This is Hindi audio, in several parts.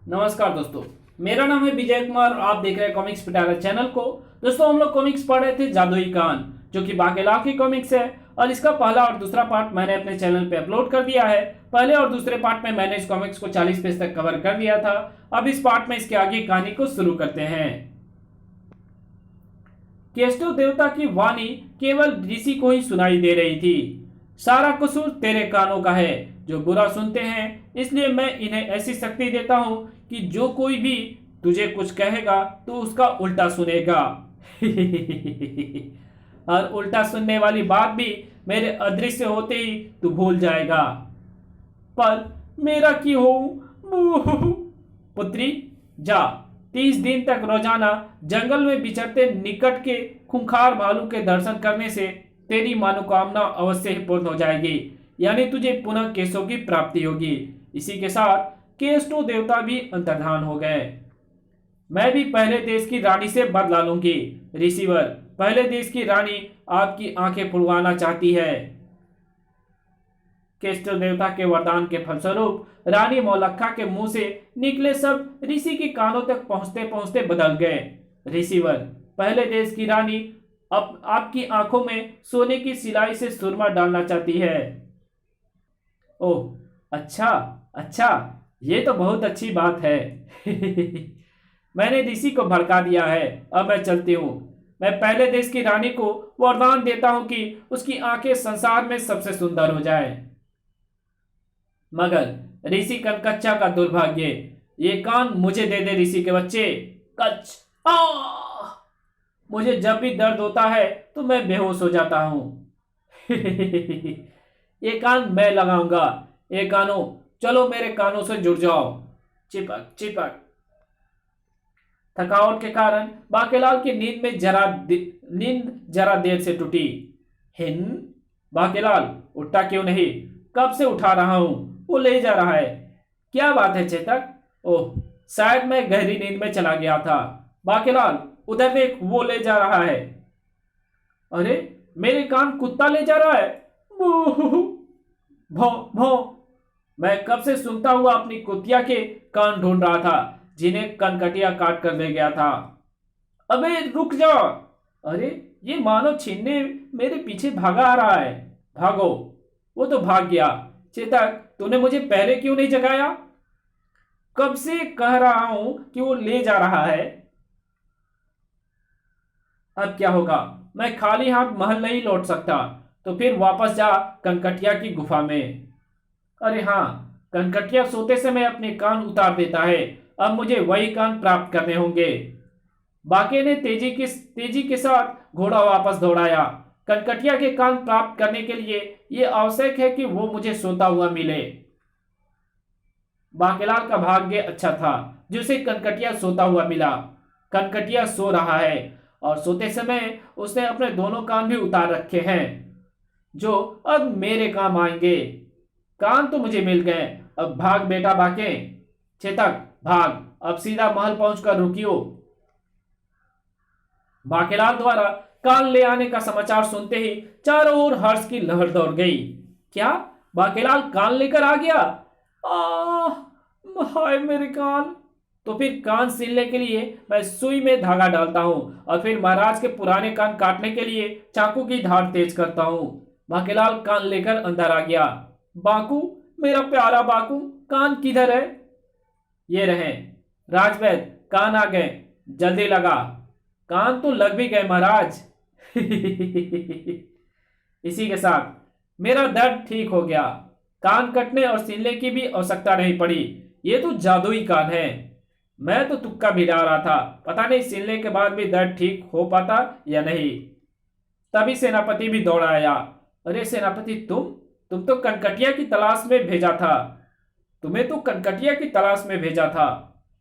नमस्कार दोस्तों, मेरा नाम है विजय कुमार और आप देख रहे हैं कॉमिक्स पिटारा चैनल को। दोस्तों, हम लोग कॉमिक्स पढ़ रहे थे जादुई कान, जो कि बाकेलाल की कॉमिक्स है और इसका पहला और दूसरा पार्ट मैंने अपने चैनल पे अपलोड कर दिया है। पहले और दूसरे पार्ट में मैंने इस कॉमिक्स को 40 पेज तक कवर कर दिया था। अब इस पार्ट में इसके आगे कहानी को शुरू करते हैं। केस्टो देवता की वाणी केवल ऋषि को ही सुनाई दे रही थी। सारा कसूर तेरे कानों का है जो बुरा सुनते हैं, इसलिए मैं इन्हें ऐसी शक्ति देता हूं कि जो कोई भी तुझे कुछ कहेगा तो उसका उल्टा सुनेगा। और उल्टा सुनने वाली बात भी मेरे अदृश्य होते ही तू भूल जाएगा। पर मेरा की हो पुत्री, जा 30 दिन तक रोजाना जंगल में विचरते निकट के खूंखार भालू के दर्शन करने से तेरी मनोकामना अवश्य ही पूर्ण हो जाएगी, यानी तुझे पुनः केशों की प्राप्ति होगी। इसी के साथ केस्टो देवता भी अंतर्धान हो गए। मैं भी पहले देश की रानी से बदला लूंगी। रिसीवर, पहले देश की रानी आपकी आंखें फुलवाना चाहती है। केस्टो देवता के वरदान के फलस्वरूप रानी मौलक्खा के मुंह से निकले शब्द ऋषि के कानों तक पहुंचते पहुंचते बदल गए। रिसीवर, पहले देश की रानी अब आपकी आंखों में सोने की सिलाई से सुरमा डालना चाहती है। ओह, अच्छा अच्छा, ये तो बहुत अच्छी बात है। मैंने ऋषि को भड़का दिया है। अब मैं चलती हूँ। मैं पहले देश की रानी को वरदान देता हूँ कि उसकी आंखें संसार में सबसे सुंदर हो जाए। मगर ऋषि कनकच्चा का दुर्भाग्य, ये कान मुझे दे दे ऋषि के बच्चे। कच मुझे जब भी दर्द होता है तो मैं बेहोश हो जाता हूँ। ये कान मैं लगाऊंगा। ये कानों, चलो मेरे कानों से जुड़ जाओ। चिपक चिपक। थकावट के कारण बाकेलाल की नींद जरा देर से टूटी। बाकेलाल, उठता क्यों नहीं? कब से उठा रहा हूं, वो ले जा रहा है। क्या बात है चेतक? ओह, शायद मैं गहरी नींद में चला गया था। बाकेलाल, उधर देख, वो ले जा रहा है। अरे, मेरे कान कुत्ता ले जा रहा है। भौ भौ। मैं कब से सुनता हुआ अपनी कुतिया के कान ढूंढ रहा था, जिन्हें कनकटिया काट कर ले गया था। अबे रुक जा। अरे, ये मानो छीनने मेरे पीछे भागा आ रहा है। भागो। वो तो भाग गया। चेतक, तूने मुझे पहले क्यों नहीं जगाया? कब से कह रहा हूं कि वो ले जा रहा है। अब क्या होगा? मैं खाली हाथ महल नहीं लौट सकता, तो फिर वापस जा कनकटिया की गुफा में। अरे हाँ, कनकटिया सोते समय अपने कान उतार देता है। अब मुझे वही कान प्राप्त करने होंगे। बाके ने तेजी के साथ घोड़ा वापस दौड़ाया। कनकटिया के कान प्राप्त करने के लिए यह आवश्यक है कि वो मुझे सोता हुआ मिले। बाकेलाल का भाग्य अच्छा था जिसे कनकटिया सोता हुआ मिला। कनकटिया सो रहा है और सोते समय उसने अपने दोनों कान भी उतार रखे हैं, जो अब मेरे काम आएंगे। कान तो मुझे मिल गए। अब भाग बेटा बाके। चेतक, भाग। अब सीधा महल पहुंचकर रुकियो। बाकेलाल द्वारा कान ले आने का समाचार सुनते ही चारों ओर हर्ष की लहर दौड़ गई। क्या? बाकेलाल कान लेकर आ गया? हाय मेरे कान। तो फिर कान सीलने के लिए मैं सुई में धागा डालता हूं और फिर महाराज के पुराने कान काटने के लिए चाकू की धार तेज करता हूं। बाकेलाल कान लेकर अंदर आ गया। बाकू, मेरा प्यारा बाकू, कान किधर है? ये रहे। राजवैद्य, कान आ गए, जल्दी लगा। कान तो लग भी गए महाराज। इसी के साथ मेरा दर्द ठीक हो गया। कान कटने और सीलने की भी आवश्यकता नहीं पड़ी। ये तो जादुई कान है। मैं तो तुक्का भी डाल रहा था, पता नहीं सीलने के बाद भी दर्द ठीक हो पाता या नहीं। तभी सेनापति भी दौड़ आया। अरे सेनापति, तुम तो कनकटिया की तलाश में भेजा था। तुम्हें तो कनकटिया की तलाश में भेजा था।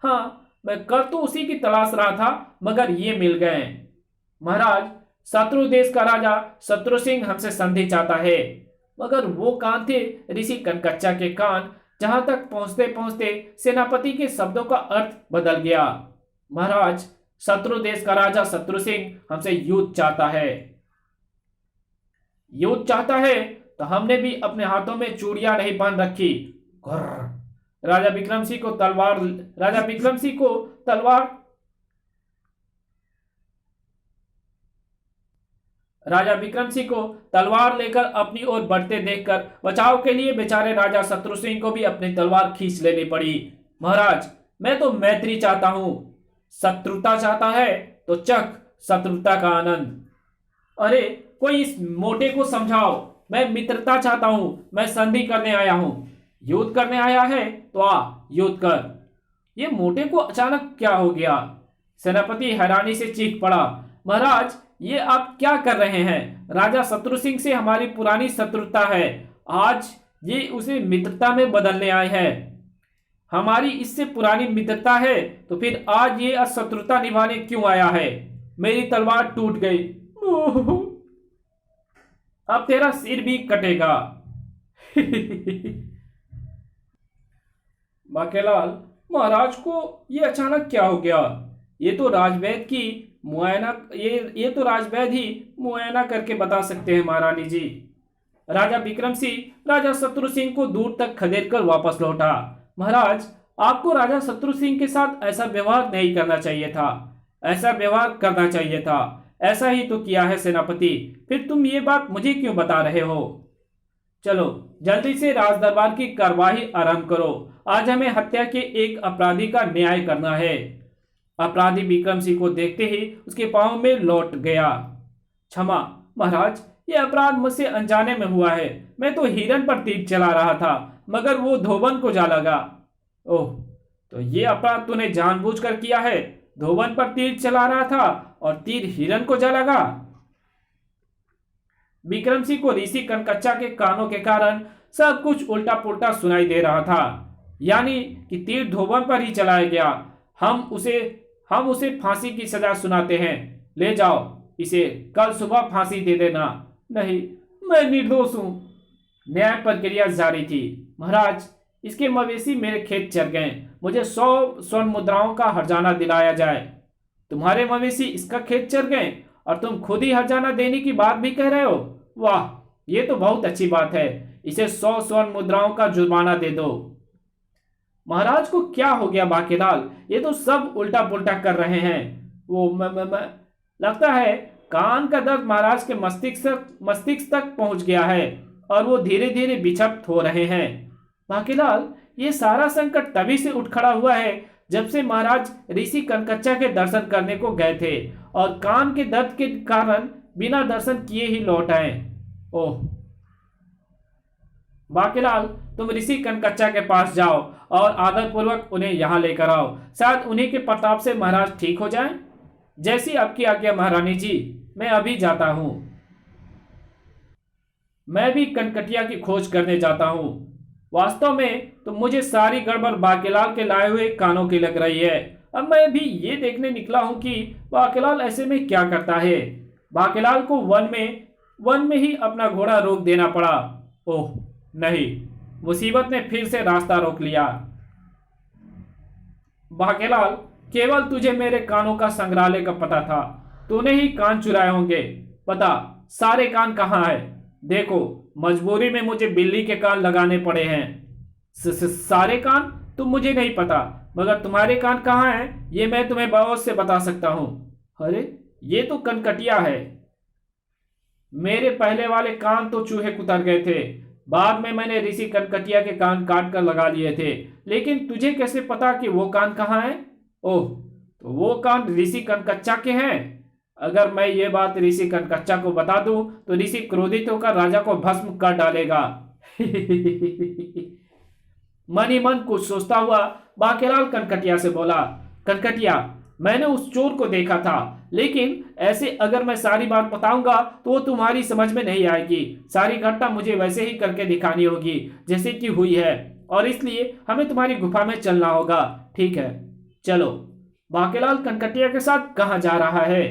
हाँ, मैं कर तो उसी की तलाश रहा था, मगर ये मिल गए। महाराज, शत्रु देश का राजा शत्रु सिंह हमसे संधि चाहता है। मगर वो कान थे ऋषि कनकच्चा के कान। जहां तक पहुंचते पहुंचते सेनापति के शब्दों का अर्थ बदल गया। महाराज, शत्रु देश का राजा शत्रु सिंह हमसे युद्ध चाहता है। युद्ध चाहता है तो हमने भी अपने हाथों में चूड़ियां नहीं बांध रखी। राजा विक्रम सिंह को तलवार राजा विक्रम सिंह को तलवार राजा विक्रम सिंह को तलवार लेकर अपनी ओर बढ़ते देखकर बचाव के लिए बेचारे राजा शत्रु सिंह को भी अपनी तलवार खींच लेनी पड़ी। महाराज, मैं तो मैत्री चाहता हूं, शत्रुता चाहता है तो चख शत्रुता का आनंद। अरे कोई इस मोटे को समझाओ, मैं मित्रता चाहता हूं, मैं संधि करने आया हूं। युद्ध करने आया है तो आ युद्ध कर। ये मोटे को अचानक क्या हो गया? सेनापति हैरानी से चीख पड़ा, महाराज ये आप क्या कर रहे हैं? राजा शत्रु सिंह से हमारी पुरानी शत्रुता है, आज ये उसे मित्रता में बदलने आए हैं। हमारी इससे पुरानी मित्रता है तो फिर आज ये शत्रुता निभाने क्यों आया है? मेरी तलवार टूट गई, अब तेरा सिर भी कटेगा। बाकेलाल, महाराज को ये अचानक क्या हो गया? ये तो राजवैद्य की मुआयना ये तो राजवैद्य ही मुआयना करके बता सकते हैं महारानी जी। राजा विक्रम सिंह राजा शत्रु सिंह को दूर तक खदेड़ कर वापस लौटा। महाराज, आपको राजा शत्रु सिंह के साथ ऐसा व्यवहार नहीं करना चाहिए था, ऐसा व्यवहार करना चाहिए था। ऐसा ही तो किया है सेनापति, फिर तुम ये बात मुझे क्यों बता रहे हो? चलो जल्दी से राज दरबार की कार्यवाही आरंभ करो, आज हमें हत्या के एक अपराधी का न्याय करना है। अपराधी विक्रम सिंह को देखते ही उसके पांव में लौट गया। क्षमा महाराज, ये अपराध मुझसे अनजाने में हुआ है। मैं तो हिरन पर तीर चला रहा था मगर वो धोबन को जा लगा। ओह, तो ये अपराध तूने जानबूझकर किया है? धोबन पर तीर चला रहा था और तीर हिरन को जा लगा। विक्रम सिंह को ऋषि कनकच्चा के कानों के कारण सब कुछ उल्टा पुल्टा सुनाई दे रहा था, यानी कि तीर धोबन पर ही चलाया गया। हम उसे फांसी की सजा सुनाते हैं, ले जाओ इसे, कल सुबह फांसी दे देना। नहीं, मैं निर्दोष हूं। न्याय प्रक्रिया जारी थी। महाराज, इसके मवेशी मेरे खेत चर गए, मुझे 100 स्वर्ण मुद्राओं का हर्जाना दिलाया जाए। तुम्हारे मवेशी इसका खेत चर गए और तुम खुद ही हर्जाना देने की बात भी कह रहे हो? वाह, ये तो बहुत अच्छी बात है। इसे 100 स्वर्ण मुद्राओं का जुर्माना दे दो। महाराज को क्या हो गया बाकेलाल? ये तो सब उल्टा पुल्टा कर रहे हैं। वो लगता है कान का दर्द महाराज के मस्तिष्क तक पहुंच गया है और वो धीरे धीरे विक्षिप्त हो रहे हैं। बाकेलाल, ये सारा संकट तभी से उठ खड़ा हुआ है जब से महाराज ऋषि कनकच्चा के दर्शन करने को गए थे और कान के दर्द के कारण बिना दर्शन किए ही लौट आए। ओह बाकेलाल, तुम ऋषि कनकच्चा के पास जाओ और आदरपूर्वक उन्हें यहाँ लेकर आओ, शायद उन्हीं के प्रताप से महाराज ठीक हो जाएं। जैसी आपकी आज्ञा महारानी जी, मैं अभी जाता हूं। मैं भी कनकटिया की खोज करने जाता हूं। वास्तव में तो मुझे सारी गड़बड़ बाकेलाल के लाए हुए कानों की लग रही है। अब मैं भी ये देखने निकला हूं कि बाकेलाल ऐसे में क्या करता है। बाकेलाल को वन में ही अपना घोड़ा रोक देना पड़ा। ओह नहीं, मुसीबत ने फिर से रास्ता रोक लिया। बाकेलाल, केवल तुझे मेरे कानों का संग्रहालय का पता था, तूने ही कान चुराए होंगे। बता, सारे कान कहाँ है? देखो, मजबूरी में मुझे बिल्ली के कान लगाने पड़े हैं। सारे कान तुम मुझे नहीं पता, मगर तुम्हारे कान कहाँ हैं ये मैं तुम्हें बहुत से बता सकता हूं। अरे ये तो कनकटिया है। मेरे पहले वाले कान तो चूहे कुतर गए थे, बाद में मैंने ऋषि कनकटिया के कान काट कर लगा लिए थे, लेकिन तुझे कैसे पता कि वो कान कहाँ हैं? ओह, तो वो कान ऋषि कनकच्चा के हैं। अगर मैं ये बात ऋषि कनकच्चा को बता दूं तो ऋषि क्रोधित होकर राजा को भस्म कर डालेगा। मन ही मन कुछ सोचता हुआ बाकेलाल कनकटिया से बोला, कनकटिया, मैंने उस चोर को देखा था, लेकिन ऐसे अगर मैं सारी बात बताऊंगा तो वो तुम्हारी समझ में नहीं आएगी। सारी घटना मुझे वैसे ही करके दिखानी होगी जैसे कि हुई है, और इसलिए हमें तुम्हारी गुफा में चलना होगा। ठीक है, चलो। बाकेलाल कनकटिया के साथ कहाँ जा रहा है?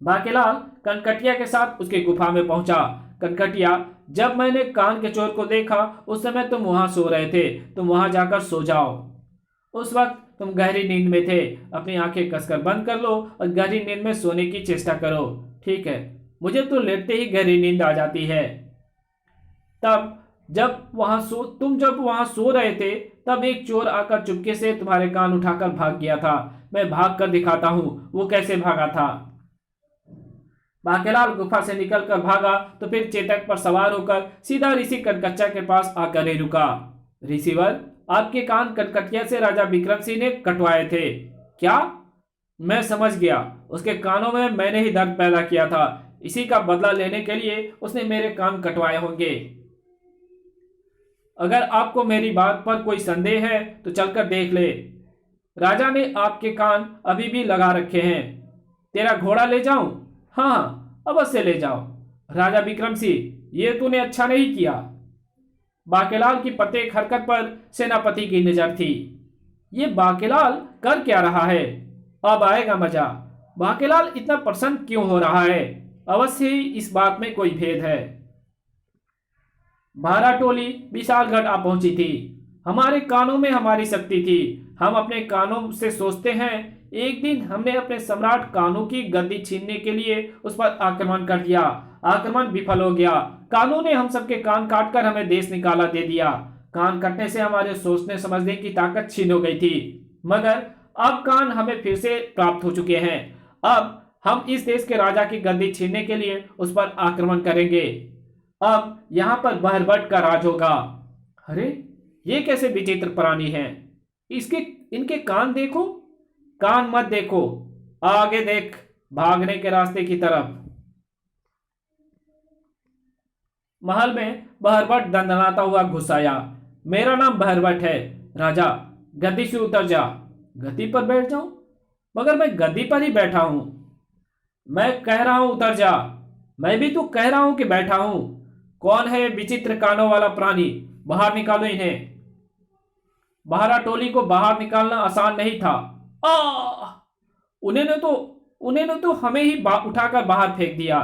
बाकेलाल कनकटिया के साथ उसकी गुफा में पहुंचा। कनकटिया, जब मैंने कान के चोर को देखा उस समय तुम वहां सो रहे थे, तुम वहां जाकर सो जाओ। उस वक्त तुम गहरी नींद में थे, अपनी आंखें कसकर बंद कर लो और गहरी नींद में सोने की चेष्टा करो। ठीक है, मुझे तो लेटते ही गहरी नींद आ जाती है। तब जब वहां सो रहे थे तब एक चोर आकर चुपके से तुम्हारे कान उठाकर भाग गया था। मैं भाग कर दिखाता हूं वो कैसे भागा था। बाकेलाल गुफा से निकलकर भागा तो फिर चेतक पर सवार होकर सीधा ऋषि कनकच्चा के पास आकर ही रुका। ऋषिवर, आपके कान कनकटिया से राजा विक्रम सिंह ने कटवाए थे। क्या? मैं समझ गया, उसके कानों में मैंने ही दर्द पैदा किया था। इसी का बदला लेने के लिए उसने मेरे कान कटवाए होंगे। अगर आपको मेरी बात पर कोई संदेह है तो चलकर देख ले। राजा ने आपके कान अभी भी लगा रखे हैं। तेरा घोड़ा ले जाऊं? हाँ, अवश्य ले जाओ। राजा विक्रम सिंह, ये तूने अच्छा नहीं किया। बाकेलाल की प्रत्येक हरकत पर सेनापति की नजर थी। ये बाकेलाल कर क्या रहा है? अब आएगा मजा। बाकेलाल इतना प्रसन्न क्यों हो रहा है? अवश्य ही इस बात में कोई भेद है। भारा टोली विशालगढ़ आ पहुंची थी। हमारे कानों में हमारी शक्ति थी। हम अपने कानों से सोचते हैं। एक दिन हमने अपने सम्राट कानू की गद्दी छीनने के लिए उस पर आक्रमण कर दिया। आक्रमण विफल हो गया। कानू ने हम सबके कान काटकर हमें देश निकाला दे दिया। कान कटने से हमारे सोचने समझने की ताकत छीन हो गई थी, मगर अब कान हमें फिर से प्राप्त हो चुके हैं। अब हम इस देश के राजा की गद्दी छीनने के लिए उस पर आक्रमण करेंगे। अब यहाँ पर बहरबट का राज होगा। अरे, ये कैसे विचित्र प्राणी हैं? इनके कान देखो। कान मत देखो, आगे देख, भागने के रास्ते की तरफ। महल में बहरबट दंदनाता हुआ घुस आया। मेरा नाम बहरबट है। राजा, गद्दी से उतर जा। गद्दी पर बैठ जाऊं? मगर मैं गद्दी पर ही बैठा हूं। मैं कह रहा हूं उतर जा। मैं भी तो कह रहा हूं कि बैठा हूं। कौन है विचित्र कानों वाला प्राणी? बाहर निकालो इन्हें। बहारा टोली को बाहर निकालना आसान नहीं था। उन्हें तो हमें ही उठाकर बाहर फेंक दिया।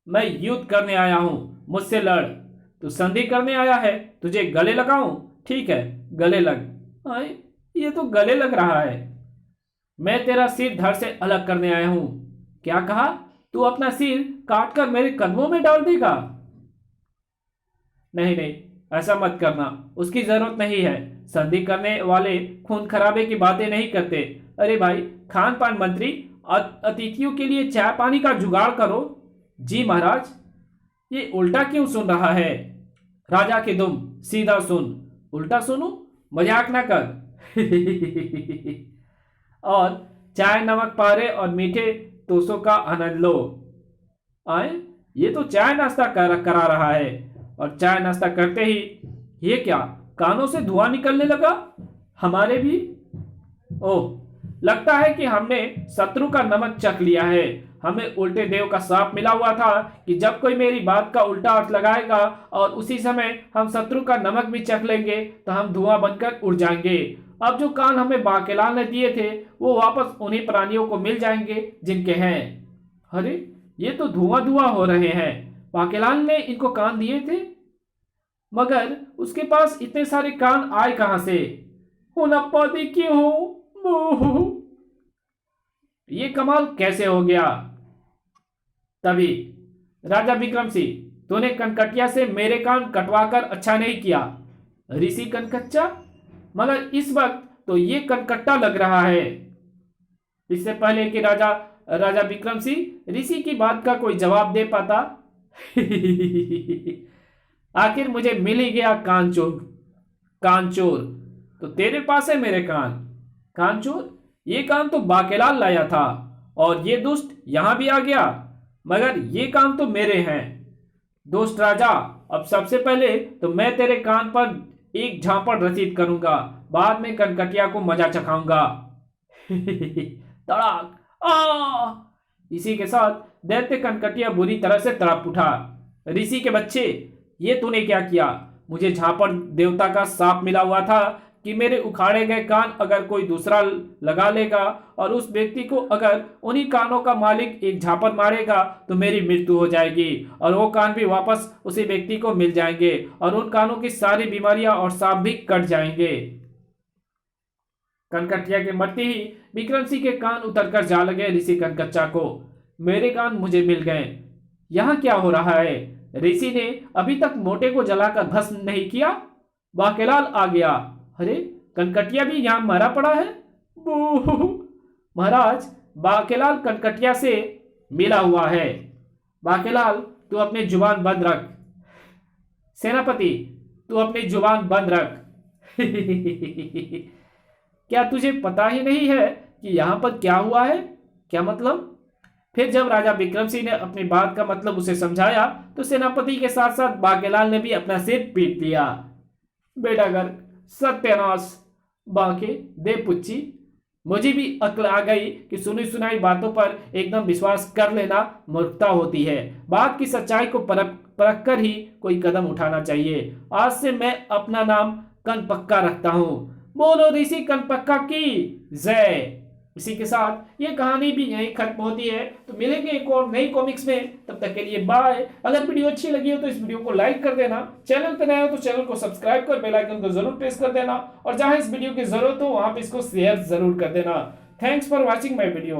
मैं युद्ध करने आया हूं, मुझसे लड़। तू संधि करने आया है, तुझे गले लगाऊं? ठीक है, गले लग। ये तो गले लग रहा है। मैं तेरा सिर धड़ से अलग करने आया हूं। क्या कहा? तू अपना सिर काटकर मेरे कदमों में डाल देगा? नहीं नहीं, ऐसा मत करना, उसकी जरूरत नहीं है। संधि करने वाले खून खराबे की बातें नहीं करते। अरे भाई, खान पान मंत्री, अतिथियों के लिए चाय पानी का जुगाड़ करो। जी महाराज। ये उल्टा क्यों सुन रहा है? राजा की दुम, सीधा सुन। उल्टा सुनू? मजाक ना कर। और चाय, नमक पारे और मीठे तोसों का आनंद लो। आए, ये तो चाय नाश्ता करा रहा है। और चाय नाश्ता करते ही ये क्या, कानों से धुआं निकलने लगा? हमारे भी? ओह, लगता है कि हमने शत्रु का नमक चख लिया है। हमें उल्टे देव का श्राप मिला हुआ था कि जब कोई मेरी बात का उल्टा अर्थ लगाएगा और उसी समय हम शत्रु का नमक भी चख लेंगे तो हम धुआं बनकर उड़ जाएंगे। अब जो कान हमें बाकेलाल ने दिए थे वो वापस उन्हीं प्राणियों को मिल जाएंगे जिनके हैं। अरे, ये तो धुआं धुआं हो रहे हैं। बाकेलाल ने इनको कान दिए थे, मगर उसके पास इतने सारे कान आए कहां से? हुनप्पा देखिए हो, ये कमाल कैसे हो गया? तभी, राजा विक्रम सिंह, तूने कनकटिया से मेरे कान कटवाकर अच्छा नहीं किया। ऋषि कनकच्चा? मगर इस वक्त तो ये कनकट्टा लग रहा है। इससे पहले कि राजा विक्रम सिंह ऋषि की बात का कोई जवाब दे पाता, आखिर मुझे मिल ही गया कानचोर। तो तेरे पास है मेरे कान। कानचोर? ये कान तो बाकेलाल लाया था और ये दुष्ट यहां भी आ गया, मगर ये कान तो मेरे हैं। दुष्ट राजा, अब सबसे पहले तो मैं तेरे कान पर एक झापड़ रसीद करूंगा, बाद में कनकटिया को मजा चखाऊंगा। तड़ाक! इसी के साथ दैत्य कनकटिया बुरी तरह से तड़प उठा। ऋषि के बच्चे, ये तूने क्या किया? मुझे झापड़ देवता का शाप मिला हुआ था कि मेरे उखाड़े गए कान अगर कोई दूसरा लगा लेगा और उस व्यक्ति को अगर उन्हीं कानों का मालिक एक झापड़ मारेगा तो मेरी मृत्यु हो जाएगी और वो कान भी वापस उसी व्यक्ति को मिल जाएंगे और उन कानों की सारी बीमारियां और सांप भी कट जाएंगे। कनकटिया के मरते ही विक्रम सिंह के कान उतरकर जा लगे ऋषि कनकच्चा को। मेरे कान मुझे मिल गए। यहाँ क्या हो रहा है? ऋषि ने अभी तक मोटे को जलाकर भस्म नहीं किया। बाकेलाल आ गया। अरे, कनकटिया भी यहाँ मरा पड़ा है। बू महाराज, बाकेलाल कनकटिया से मिला हुआ है। बाकेलाल, तू अपनी जुबान बंद रख। सेनापति, तू अपनी जुबान बंद रख। क्या तुझे पता ही नहीं है कि यहां पर क्या हुआ है? क्या मतलब? फिर जब राजा विक्रम सिंह ने अपनी बात का मतलब उसे समझाया तो सेनापति के साथ साथ बाकेलाल ने भी अपना सिर पीट लिया। बेटा गर्ग, सत्यानाश। बाके दे पुच्ची, मुझे भी अक्ल आ गई कि सुनी सुनाई बातों पर एकदम विश्वास कर लेना मूर्खता होती है। बात की सच्चाई को परख कर ही कोई कदम उठाना चाहिए। आज से मैं अपना नाम कनपक्का रखता हूं। बोलो ऋषि कनपक्का की जय। इसी के साथ ये कहानी भी यहीं खत्म होती है। तो मिलेंगे एक और नई कॉमिक्स में, तब तक के लिए बाय। अगर वीडियो अच्छी लगी हो तो इस वीडियो को लाइक कर देना, चैनल पर नया हो तो चैनल को सब्सक्राइब कर बेल आइकन को जरूर प्रेस कर देना, और जहां इस वीडियो की जरूरत हो वहां पे इसको शेयर जरूर कर देना। Thanks for watching my video.